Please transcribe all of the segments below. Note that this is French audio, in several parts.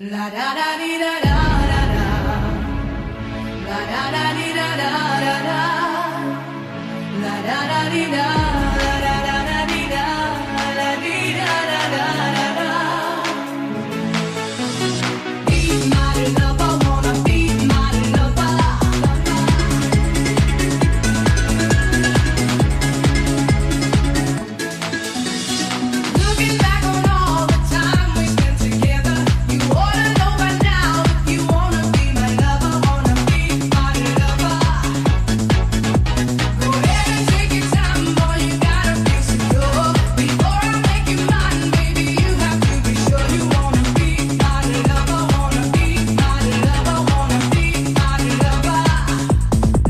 La da da di da da da da. La da da di da da da da. La da da di da da da da di da. La di da da da da da. Be my lover, wanna be my lover. Looking back on all the time we spent together, you ought to know by now if you wanna be my lover, wanna be my lover. Go ahead and take your time, boy, you gotta be secure. Before I make you mine, baby, you have to be sure you wanna be my lover, wanna be my lover, wanna be my lover.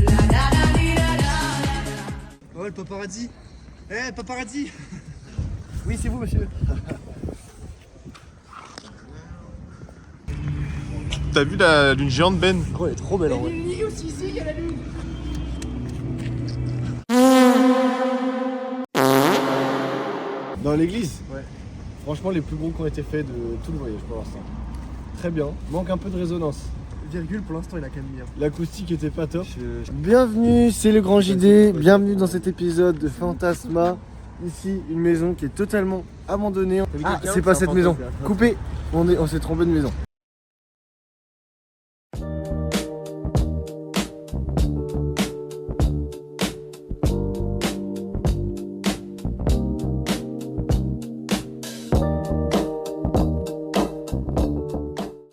La da da di da da da. Oh, le paparazzi. Eh, paparazzi. Oui, c'est vous, monsieur. T'as vu la lune géante, Ben? Oh, elle est trop belle en vrai. Dans l'église? Ouais. Franchement, les plus gros qui ont été faits de tout le voyage pour l'instant. Très bien. Manque un peu de résonance. Virgule, pour l'instant, il a quand même mis. L'acoustique était pas top. Bienvenue, c'est le Grand JD. Bienvenue dans cet épisode de Fantasma. Ici, une maison qui est totalement abandonnée. Ah, c'est pas cette maison. Coupé. On s'est trompé de maison.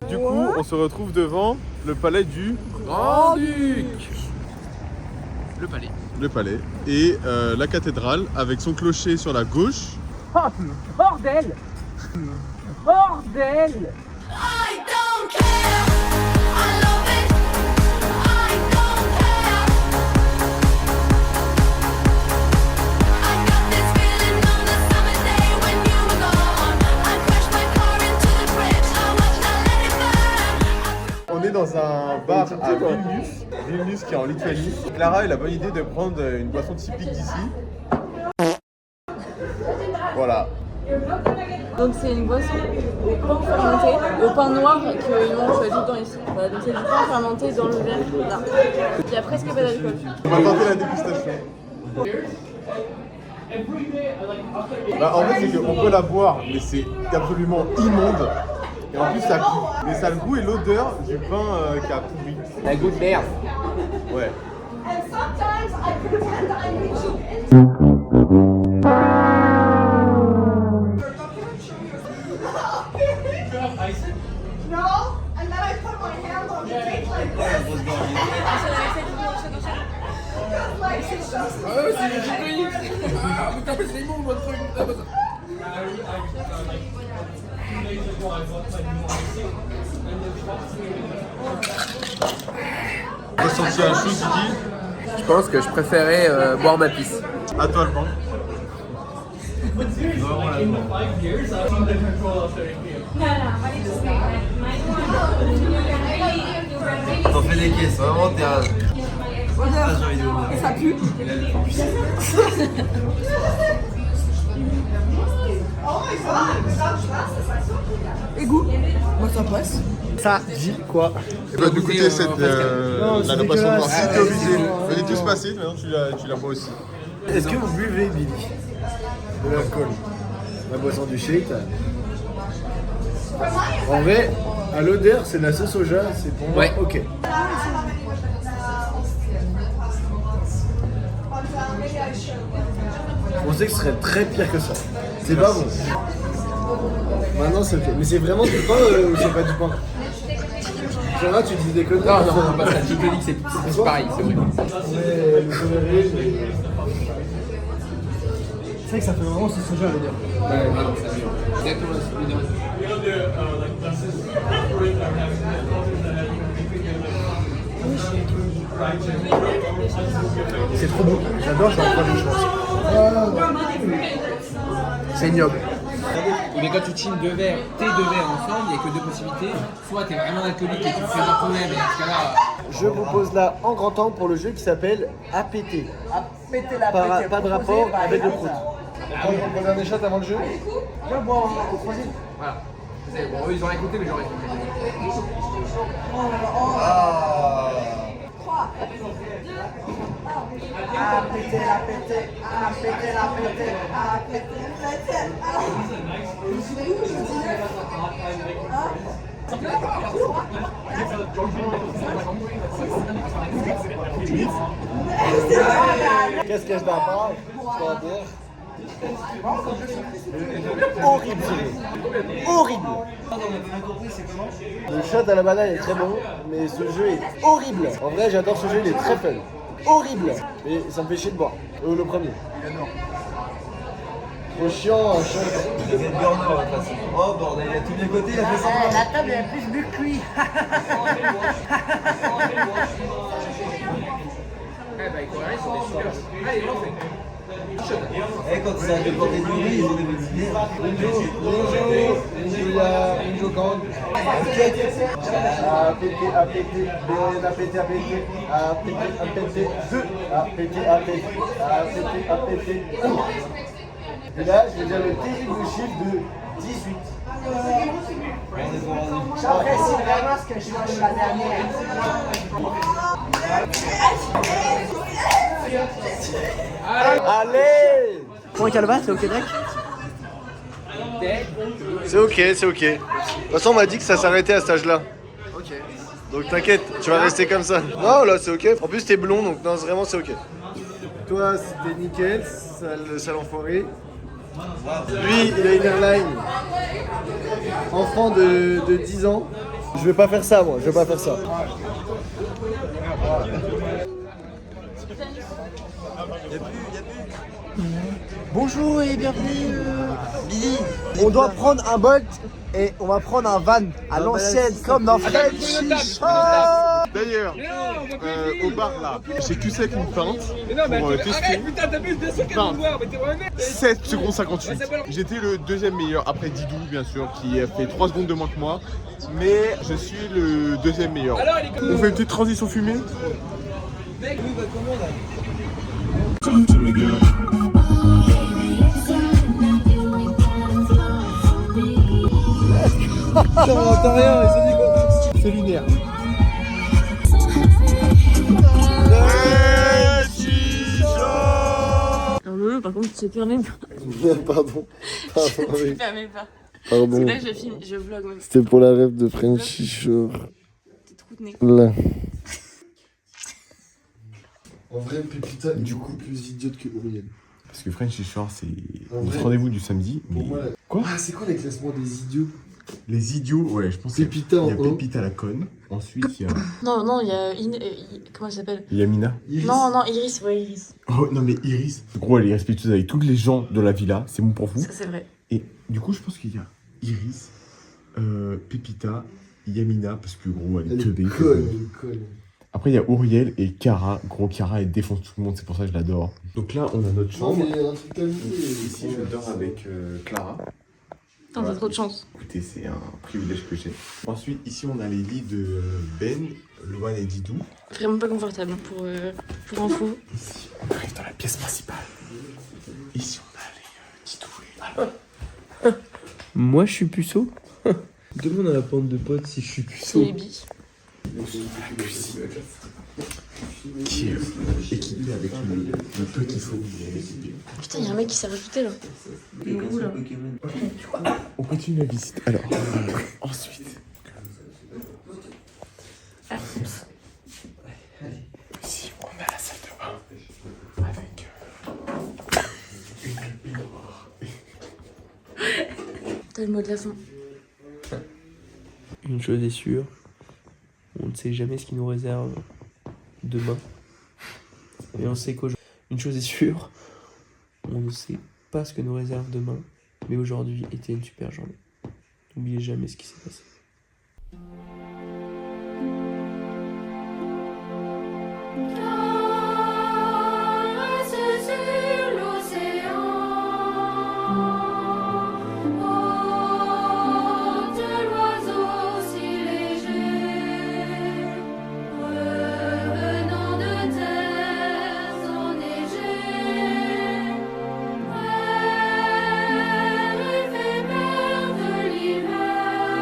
Du coup, on se retrouve devant le palais du Grand-Duc. Le palais. Et la cathédrale avec son clocher sur la gauche. Oh, bordel! Bordel! I don't care. I love it. I don't care. I got this feeling on the summer day when you were gone. I crashed my car into the bridge. I watched, I let it burn. On est dans un bar à Vilnius qui est en Lituanie. Clara a eu la bonne idée de prendre une boisson typique d'ici. Voilà. Donc c'est une boisson au pain fermenté, au pain noir qu'ils mangent tout le temps ici. Voilà, donc c'est du pain fermenté dans le verre là. Il n'y a presque pas d'alcool. On va tenter la dégustation. Bah, en fait, c'est qu'on peut la boire, mais c'est absolument immonde. Et en plus, ça pue. Mais ça a le goût et l'odeur du pain qui a pourri. La goutte de merde. Ouais. And sometimes I pretend I'm reaching. No, and then I put my hand on the cake like this. Like it's just T'as senti un chou, Kiki? Je pense que je préférais boire ma pisse. À toi le banc. T'en fais des caisses, vraiment, t'es un. Ça pue. Et goût? Moi, ça passe. Ça dit quoi? Et bah, du coup, t'es cette. Non, c'est la passion dégueulasse. noire. Si t'es obligé. Venez tous passer, maintenant tu la bois aussi. Est-ce que vous buvez, Billy? De l'alcool? La boisson du shake là. En vrai, à l'odeur, c'est de la sauce soja, c'est pour moi Ouais. ok. On sait que ce serait très pire que ça. C'est pas bon. Maintenant c'est ok. Mais c'est vraiment du pain ou c'est pas du pain? Genre tu dis des conneries. Non, pas ça. Je te dis que c'est pareil, c'est vrai. Mais le soleil, c'est vrai que ça fait vraiment sauce soja à l'odeur. Ouais, non, ça c'est exactement la C'est trop beau. J'adore, je vais en prendre une chance. C'est ignoble. Mais quand tu chines tes deux verres ensemble, il n'y a que deux possibilités. Soit tu es vraiment alcoolique et tu fais dans ton même, et dans ce cas-là. Je vous pose là en grand temps pour le jeu qui s'appelle APT. Pas de rapport avec le prout. On prend un dernier shot avant le jeu. Voilà. C'est bon, eux ils ont rien écouté, mais j'aurais écouté. Qu'est-ce que je dois faire? Horrible. Horrible. Le shot à la banane est très bon, mais ce jeu est horrible. En vrai, j'adore ce jeu, il est très fun. Horrible. Mais ça me fait chier de boire. Le premier. Trop chiant, un shot. Oh bordel, il a tous les côtés, il a fait ça. La table elle a plus bu que lui. Eh bah, les Coréens, ils sont des super. Allez, on fait. Eh, quand ça a déporté du riz, ils ont des bonnes idées. Ninja Gang. A pété, a pété, BN a pété, a pété, a pété, a pété, 2, a pété, a pété, a pété, a pété. Et là, je vais dire le terrible chiffre de 18. J'apprécie vraiment ce que je suis la dernière. Allez! Point Calva, c'est au Québec? C'est ok, c'est ok. De toute façon, on m'a dit que ça s'arrêtait à cet âge-là. Ok. Donc t'inquiète, tu vas rester comme ça. Non, là c'est ok. En plus, t'es blond, donc non, vraiment c'est ok. Toi, c'était nickel, sale enfoiré. Lui, il a une airline. Enfant de 10 ans. Je vais pas faire ça, moi, je vais pas faire ça. Bonjour et bienvenue, Billy. On doit prendre un Bolt et on va prendre un van à l'ancienne, comme dans Frenchy. D'ailleurs, au bar là, j'ai que ça qu'une pinte pour tester. Putain, t'abuses, bien sûr qu'elle Pinte. veut voir, mais t'es vraiment merde. 7 secondes 58. J'étais le deuxième meilleur après Didou bien sûr qui a fait 3 secondes de moins que moi. Mais je suis le deuxième meilleur. Alors, il est On fait une petite transition fumée. T'entends rien, mais c'est dit quoi? C'est lunaire. Non, non, par contre, tu te permets pas. Pardon. Pardon, Tu te oui. permets pas. Pardon. Parce que là, je filme, je vlog même. C'était pour la rêve de Frenchy Shore. T'es trop de nez. Là. En vrai, Pépita est du coup plus idiote que Uriel. Parce que Frenchy Shore c'est En notre vrai, rendez-vous du samedi. Pour Mais moi, Quoi Ah, c'est quoi les classements des idiots? les idiots, ouais, je pense qu'il y a- Pépita en il y a haut. Pépita à la conne. Ensuite, il y a Non, non, il y a. Comment elle s'appelle? Yamina. Iris. Non, non, Iris, ouais, Iris. Oh non, mais Iris. Gros, elle est respectueuse avec tous les gens de la villa. C'est bon pour vous. Ça, c'est vrai. Et du coup, je pense qu'il y a Iris, Pépita, Yamina, parce que gros, elle est Elle teubée. est conne, elle est conne. Après, il y a Uriel et Cara. Gros, Cara, elle défonce tout le monde, c'est pour ça que je l'adore. Donc là, on a notre Non, chambre. mais un truc comme Ici, je dors avec Clara. Putain, t'as trop de chance. Écoutez, c'est un privilège que j'ai. Ensuite, ici, on a les lits de Ben, Loan et Didou. Vraiment pas confortable pour info. Ici, on arrive dans la pièce principale. Ici, on a les Didou et Loan. Moi, je suis puceau. Demande à la bande de potes si je suis puceau. C'est les billes. La cuisine qui est équipée avec le peu qu'il faut. Putain, y'a un mec qui s'est rajouté là. Il est où là? On continue la visite. Alors, ensuite. Ici, on a la salle de bain avec une baignoire. T'as le mot de la fin. Une chose est sûre, on ne sait jamais ce qui nous réserve demain. Et on sait qu'aujourd'hui, une chose est sûre, on ne sait pas ce que nous réserve demain, mais aujourd'hui était une super journée. N'oubliez jamais ce qui s'est passé. Sur l'océan, de l'oiseau si léger, revenant de terres enneigées, rêve éphémère de l'hiver.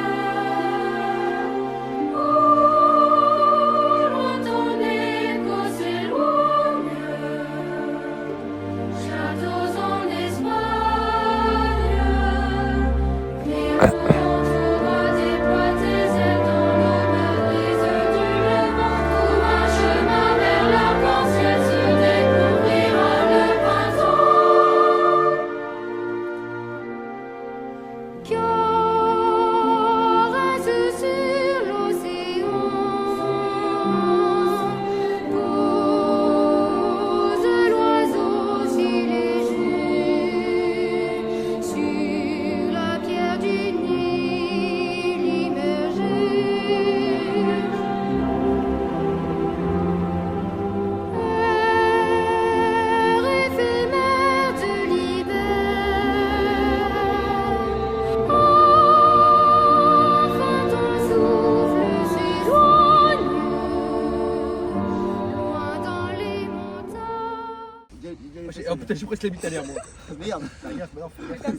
Oh putain, j'ai presque l'habitude à lire moi. Merde, regarde, non,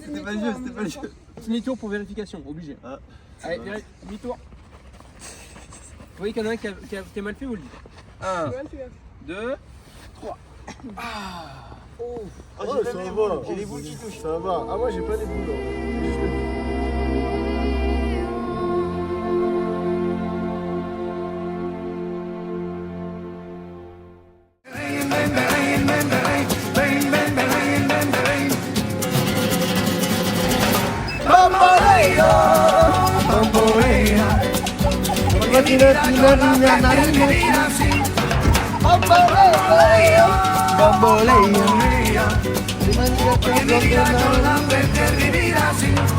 C'était pas le jeu, c'était pas le jeu. Demi-tour pour vérification, obligé. Ah. Allez, demi-tour. Vous voyez qu'il y en a un qui a mal fait, vous le dites. 1, 2, 3. Oh, ça va. j'ai les boules qui touchent. Ça va. Ah, moi j'ai pas des boules. J'ai juste le pied.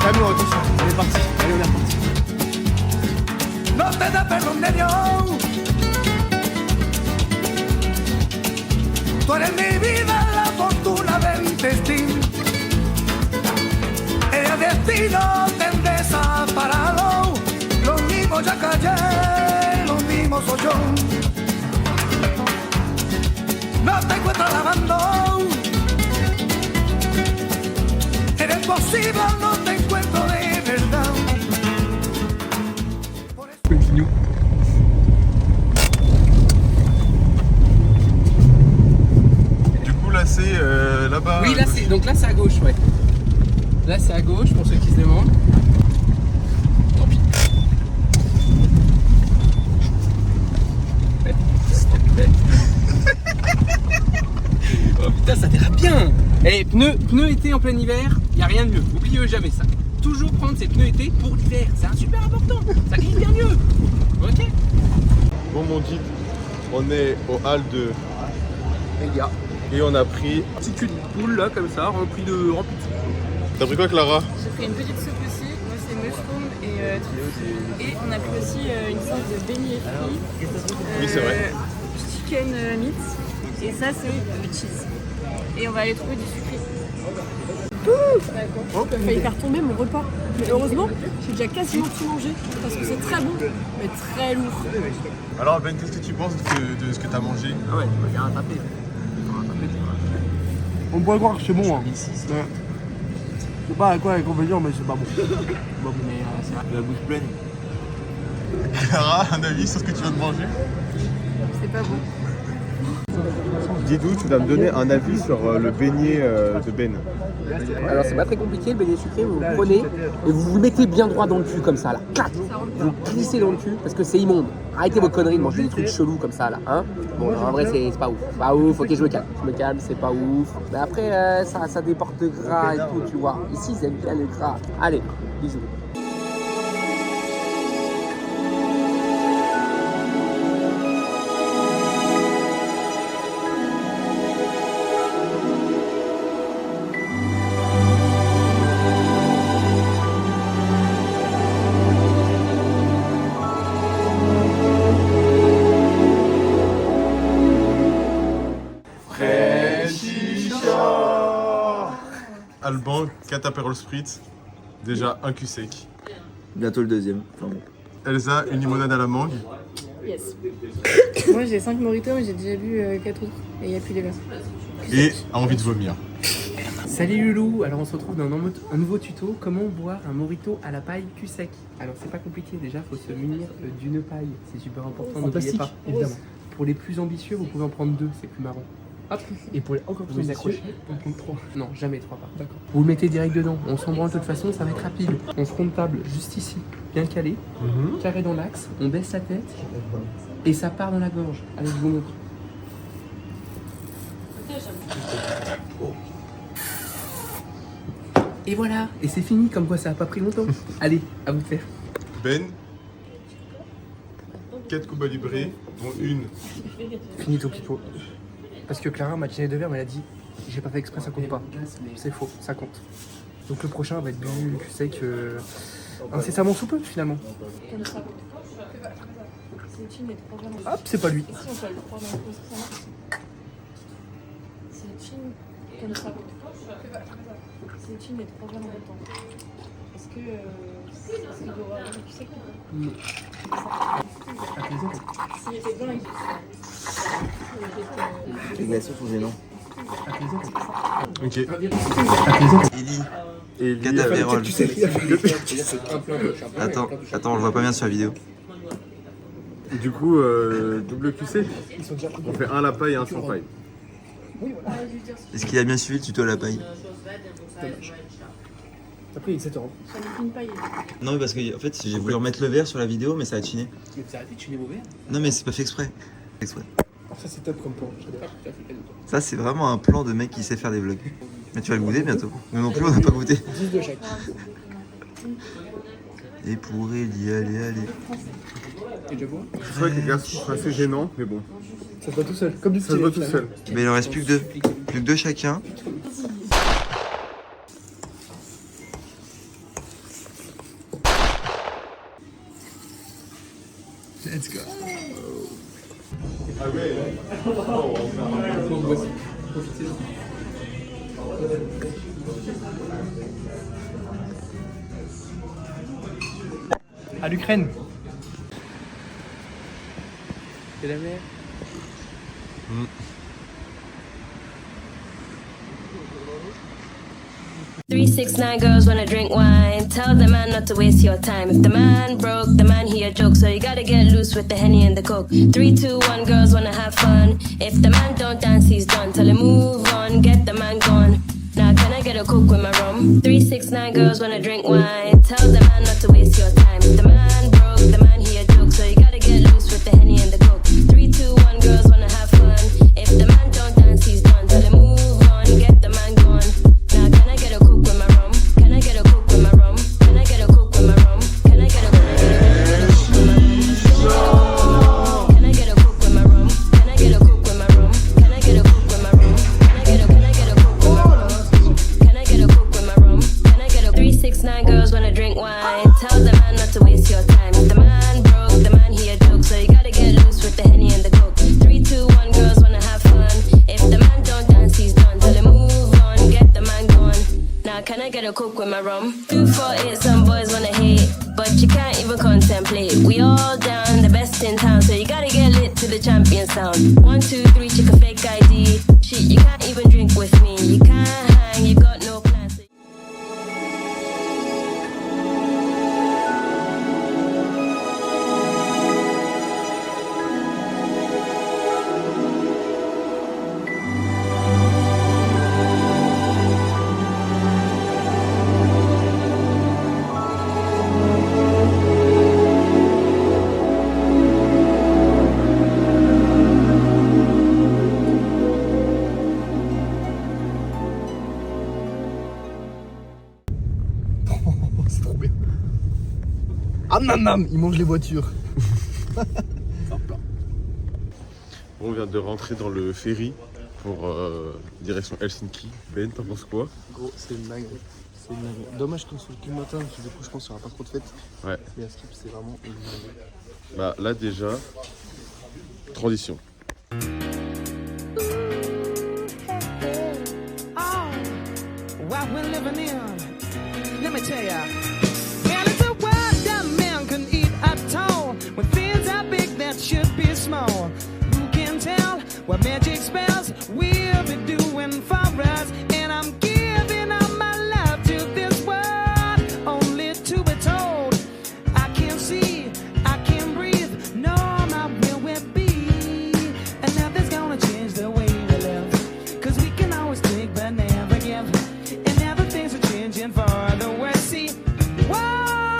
Camille, attention, on est parti. Allez, on est reparti. No te da perdón de Dios. Tú eres mi vida, la fortuna del destino. El destino te desaparado. Los mismos ya callé, los mismos soy yo. No te encuentro lavando. Eres posible, no te encuentro de verdad. Continue. Du coup, là, c'est là-bas. Oui, là c'est donc là c'est à gauche, ouais. Là c'est à gauche pour ceux qui se demandent. Tant pis. S'il te plaît. Oh putain, ça dérape bien. Eh, pneus été en plein hiver, y a rien de mieux. Oubliez jamais ça. Toujours prendre ses pneus été pour l'hiver, c'est un super important. Ça glisse bien mieux. Ok. Bon, mon guide, on est au hall de. Les gars, Et on a pris. petit cul de poule là comme ça, rempli de soupe. T'as pris quoi, Clara? J'ai pris une petite soupe aussi. Moi, c'est mushroom et truffes. Et on a pris aussi une sorte de beignet frit. Oui, c'est vrai. Chicken meat. Et ça, c'est le cheese. Et on va aller trouver du sucré. J'ai failli faire tomber mon repas. Mais heureusement, j'ai déjà quasiment tout mangé. Parce que c'est très bon, mais très lourd. Alors, Ben, qu'est-ce que tu penses de ce que t'as mangé? Ah ouais, il va faire un tapé. On pourrait croire que c'est bon. Hein. Ouais. C'est pas à quoi inconvénient, mais c'est pas bon. Bon, mais c'est La bouche pleine. Clara, un avis sur ce que tu viens de manger? C'est pas bon. Didou, tu vas me donner un avis sur le beignet de Ben. Alors c'est pas très compliqué, le beignet sucré, vous le prenez et vous vous le mettez bien droit dans le cul comme ça là. Clac. Vous le glissez dans le cul parce que c'est immonde. Arrêtez vos conneries de manger des trucs chelous comme ça là, hein. Bon, en vrai c'est pas ouf. Pas ouf, ok je me calme. Je me calme, c'est pas ouf. Mais après ça déporte de gras et tout, tu vois. Ici ils aiment bien le gras. Allez, bisous. Alban, 4 Aperol Spritz, déjà un cul sec. Bientôt le deuxième. Enfin bon. Elsa, une limonade à la mangue. Yes. Moi, j'ai 5 mojitos, mais j'ai déjà bu 4 autres. Et il n'y a plus les glaces. Et a envie de vomir. Salut Loulou, alors on se retrouve dans un nouveau tuto, comment boire un mojito à la paille cul sec. Alors c'est pas compliqué, déjà faut se munir d'une paille, c'est super important, n'oubliez pas, évidemment. Pour les plus ambitieux, vous pouvez en prendre 2, c'est plus marrant. Hop, et pour les encore plus ambitieux, accrocher, on prend 3. Non, jamais 3 par. D'accord. Vous le mettez direct dedans, on s'en branle de toute façon, ça va être rapide. On se rond de table juste ici, bien calé, carré dans l'axe, on baisse la tête, et ça part dans la gorge. Allez, je vous montre. Et voilà, et c'est fini, comme quoi ça a pas pris longtemps. Allez, à vous de faire. Ben, 4 Cuba Libre, dont une. Fini ton pipeau. Parce que Clara m'a tiré 2 verres, mais elle a dit j'ai pas fait exprès, ça compte pas. C'est faux, ça compte. Donc le prochain va être bu cul sec incessamment sous peu finalement. Comme ça. C'est une et 3 verres dans le Hop, c'est pas lui. Si on peut le prendre dans le coup, ça marche. C'est une comme ça. C'est une et 3 verres en même temps. Est-ce que c'est de voir tu sais que Non. s'il était blanc, il Les glaçons sont gênants. Ok. Eli, Catavérol. Attends, on le voit pas bien sur la vidéo. Du coup, double QC. On fait un à la paille et un sans paille. Est-ce qu'il a bien suivi le tuto à la paille? T'as pris 7 €. Ça me fait une paille. Non, mais parce que en fait, j'ai voulu remettre le verre sur la vidéo, mais ça a chiné. Mais t'as arrêté de chiner mon verre? Non, mais c'est pas fait exprès. Ça c'est top comme plan. Ça, c'est vraiment un plan de mec qui sait faire des vlogs. Mais tu vas le goûter bientôt. Nous non plus, on n'a pas goûté. 10 de chaque. Et pour Eli, allez. Et déjà boire? C'est vrai que les gars sont assez gênants, mais bon. Ça se voit tout seul, comme du Ça se voit tout seul. Mais il en reste plus que deux. Plus que deux chacun. Let's go. Ah ouais. À l'Ukraine. C'est la mer. 369 girls wanna drink wine. Tell the man not to waste your time. If the man broke, the man he a joke. So you gotta get loose with the Henny and the Coke. 3, 2, 1 girls wanna have fun. If the man don't dance, he's done. Tell him move on, get the man gone. Now can I get a Coke with my rum? 369 girls wanna drink wine. Tell the man not to waste your time. If the man broke, the man he a joke. So you gotta get loose with the Henny and the Coke. 3, 2, 1 girls wanna have fun. If the man don't dance, he's done. Tell him move on, get the man gone. Now can I get a Coke with my rum? Can I get a Coke with my rum? Can I get a Coke with my rum? Can I get a Coke with my rum? Can I get a Coke with my rum? Can I get a Coke with my rum? Can I get a Coke with my rum? Can I get a Coke with my rum? Can I get a Coke with my rum? Can I get a 369 girls wanna drink wine? Tell the man not to waste your time. If the man broke, the man he a joke. So you gotta get loose with the Henny and the Coke. 3, 2, 1 girls wanna have fun. If the man don't dance, he's done. Tell him move on, get the man gone. Now can I get a Coke with my rum? 248, some boys wanna hate, but you can't even contemplate. We all down, the best in town, so you gotta get lit to the champion sound. 1, 2, 3, check a fake ID. Shit, you can't even drink with me. You can't hang, you got no plans. So Ah nam, il mange les voitures. On vient de rentrer dans le ferry pour direction Helsinki. Ben, t'en penses quoi? Gros, c'est une dinguerie. C'est une dinguerie. Dommage qu'on soit le matin, parce que du coup, je pense qu'il n'y aura pas trop de fêtes. Ouais. Mais à Skip, c'est vraiment une dinguerie. Bah là déjà, transition. What we're living in, let me tell ya. And it's a world that man can eat at all. When things are big that should be small. Who can tell what magic spells we'll be doing for us? And I'm giving all my love to this world, only to be told I can't see, I can't breathe, no, not where we'll be. And nothing's gonna change the way we live, 'cause we can always take but never give. And now the things are changing for the worse. See, wow,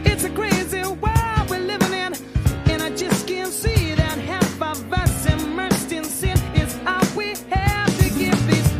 it's a crazy world we're living in, and I just can't see that half of us immersed in sin is all we have to give these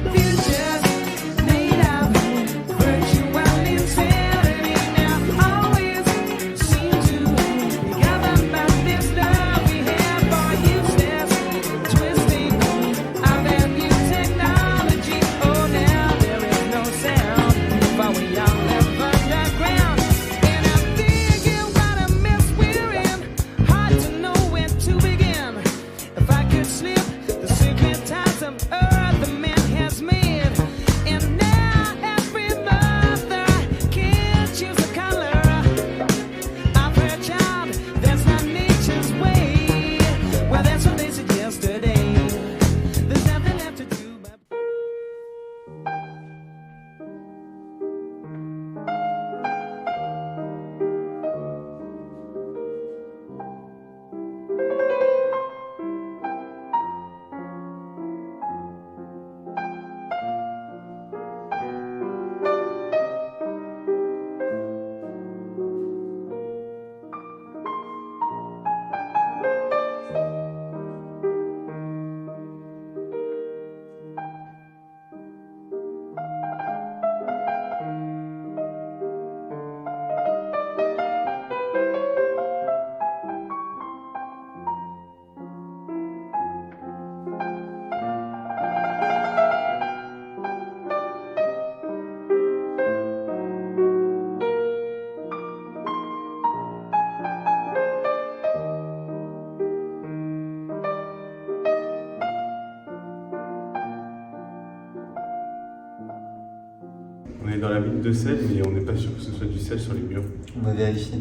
On est dans la mine de sel, mais on n'est pas sûr que ce soit du sel sur les murs. On va vérifier.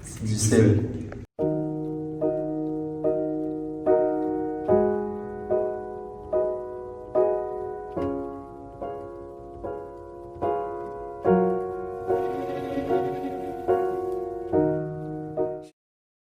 C'est du Du sel.